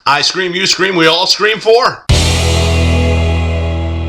I scream, you scream, we all scream for.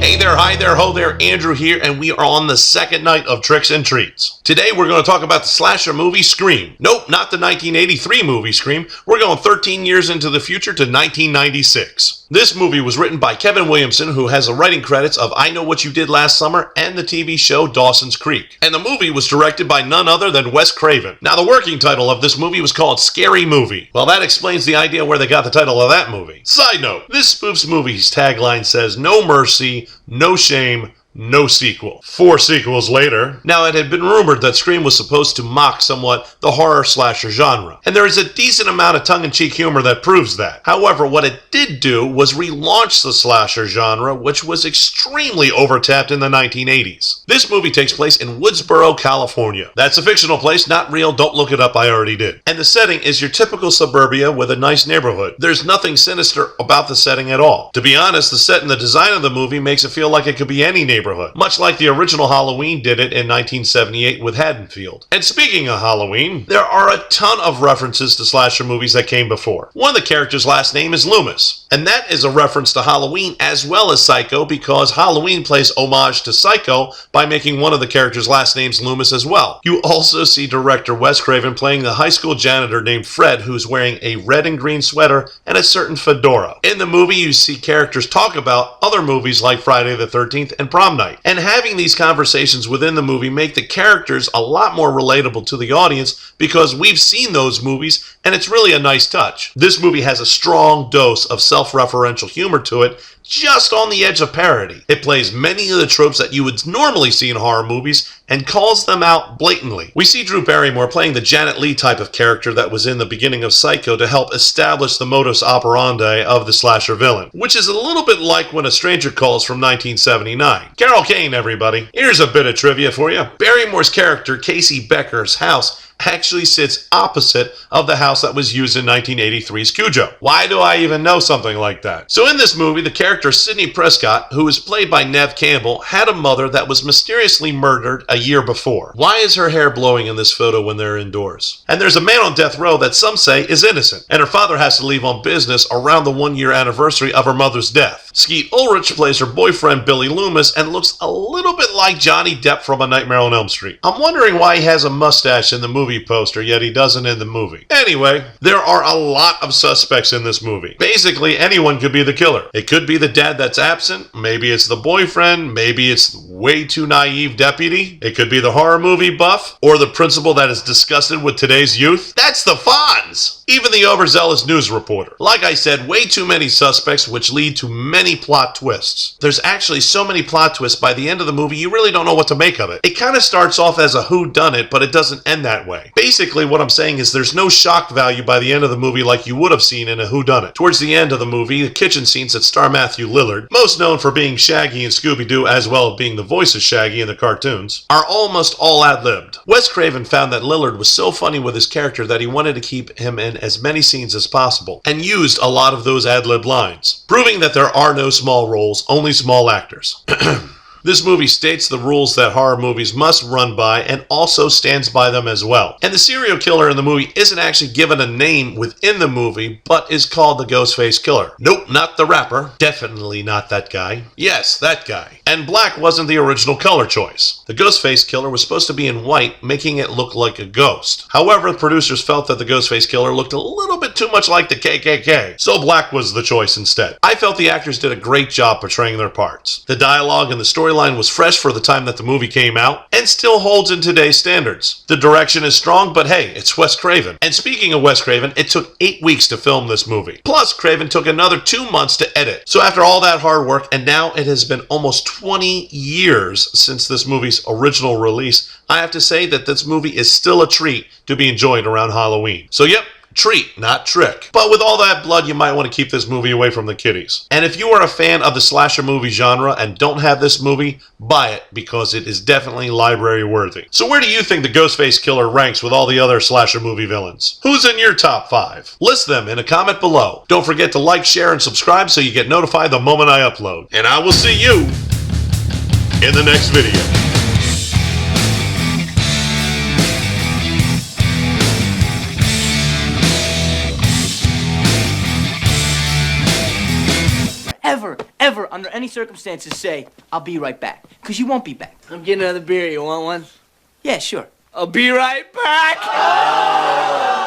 Hey there, hi there, ho there, Andrew here, and we are on the second night of Tricks and Treats. Today we're going to talk about the slasher movie Scream. Nope, not the 1983 movie Scream. We're going 13 years into the future to 1996. This movie was written by Kevin Williamson, who has the writing credits of I Know What You Did Last Summer and the TV show Dawson's Creek. And the movie was directed by none other than Wes Craven. Now, the working title of this movie was called Scary Movie. Well, that explains the idea where they got the title of that movie. Side note, this spoof's movie's tagline says, "No mercy, no shame, no sequel." 4 sequels later. Now, it had been rumored that Scream was supposed to mock somewhat the horror slasher genre, and there is a decent amount of tongue-in-cheek humor that proves that. However, what it did do was relaunch the slasher genre, which was extremely overtapped in the 1980s. This movie takes place in Woodsboro, California. That's a fictional place, not real, don't look it up, I already did. And the setting is your typical suburbia with a nice neighborhood. There's nothing sinister about the setting at all. To be honest, the set and the design of the movie makes it feel like it could be any neighborhood, much like the original Halloween did it in 1978 with Haddonfield. And speaking of Halloween, there are a ton of references to slasher movies that came before. One of the characters' last name is Loomis, and that is a reference to Halloween as well as Psycho, because Halloween plays homage to Psycho by making one of the characters' last names Loomis as well. You also see director Wes Craven playing the high school janitor named Fred, who's wearing a red and green sweater and a certain fedora. In the movie, you see characters talk about other movies like Friday the 13th and Prom Night. And having these conversations within the movie make the characters a lot more relatable to the audience because we've seen those movies and it's really a nice touch. This movie has a strong dose of self-referential humor to it, just on the edge of parody. It plays many of the tropes that you would normally see in horror movies and calls them out blatantly. We see Drew Barrymore playing the Janet Leigh type of character that was in the beginning of Psycho to help establish the modus operandi of the slasher villain, which is a little bit like When a Stranger Calls from 1979. Carol Kane, everybody. Here's a bit of trivia for you. Barrymore's character, Casey Becker's house, actually sits opposite of the house that was used in 1983's Cujo. Why do I even know something like that? So in this movie, the character Sidney Prescott, who is played by Neve Campbell, had a mother that was mysteriously murdered a year before. Why is her hair blowing in this photo when they're indoors? And there's a man on death row that some say is innocent, and her father has to leave on business around the 1-year anniversary of her mother's death. Skeet Ulrich plays her boyfriend Billy Loomis and looks a little bit like Johnny Depp from A Nightmare on Elm Street. I'm wondering why he has a mustache in the movie poster, yet he doesn't in the movie. Anyway, there are a lot of suspects in this movie. Basically, anyone could be the killer. It could be the dad that's absent, maybe it's the boyfriend, maybe it's the way too naive deputy, it could be the horror movie buff, or the principal that is disgusted with today's youth. That's the Fonz! Even the overzealous news reporter. Like I said, way too many suspects, which lead to many plot twists. There's actually so many plot twists by the end of the movie, you really don't know what to make of it. It kind of starts off as a whodunit, but it doesn't end that way. Basically, what I'm saying is there's no shock value by the end of the movie like you would have seen in a whodunit. Towards the end of the movie, the kitchen scenes that star Matthew Lillard, most known for being Shaggy in Scooby-Doo as well as being the voice of Shaggy in the cartoons, are almost all ad-libbed. Wes Craven found that Lillard was so funny with his character that he wanted to keep him in as many scenes as possible, and used a lot of those ad-lib lines, proving that there are no small roles, only small actors. This movie states the rules that horror movies must run by and also stands by them as well. And the serial killer in the movie isn't actually given a name within the movie, but is called the Ghostface Killer. Nope, not the rapper. Definitely not that guy. Yes, that guy. And black wasn't the original color choice. The Ghostface Killer was supposed to be in white, making it look like a ghost. However, the producers felt that the Ghostface Killer looked a little bit too much like the KKK, so black was the choice instead. I felt the actors did a great job portraying their parts. The dialogue and the storyline was fresh for the time that the movie came out, and still holds in today's standards. The direction is strong, but hey, it's Wes Craven. And speaking of Wes Craven, it took 8 weeks to film this movie. Plus, Craven took another 2 months to edit. So after all that hard work, and now it has been almost 20 years since this movie's original release, I have to say that this movie is still a treat to be enjoyed around Halloween. So yep, treat, not trick. But with all that blood, you might want to keep this movie away from the kiddies. And if you are a fan of the slasher movie genre and don't have this movie, buy it because it is definitely library worthy. So where do you think the Ghostface Killer ranks with all the other slasher movie villains? Who's in your top 5? List them in a comment below. Don't forget to like, share, and subscribe so you get notified the moment I upload. And I will see you in the next video. ever, ever, under any circumstances say, I'll be right back. Because you won't be back. I'm getting another beer. You want one? Yeah, sure. I'll be right back.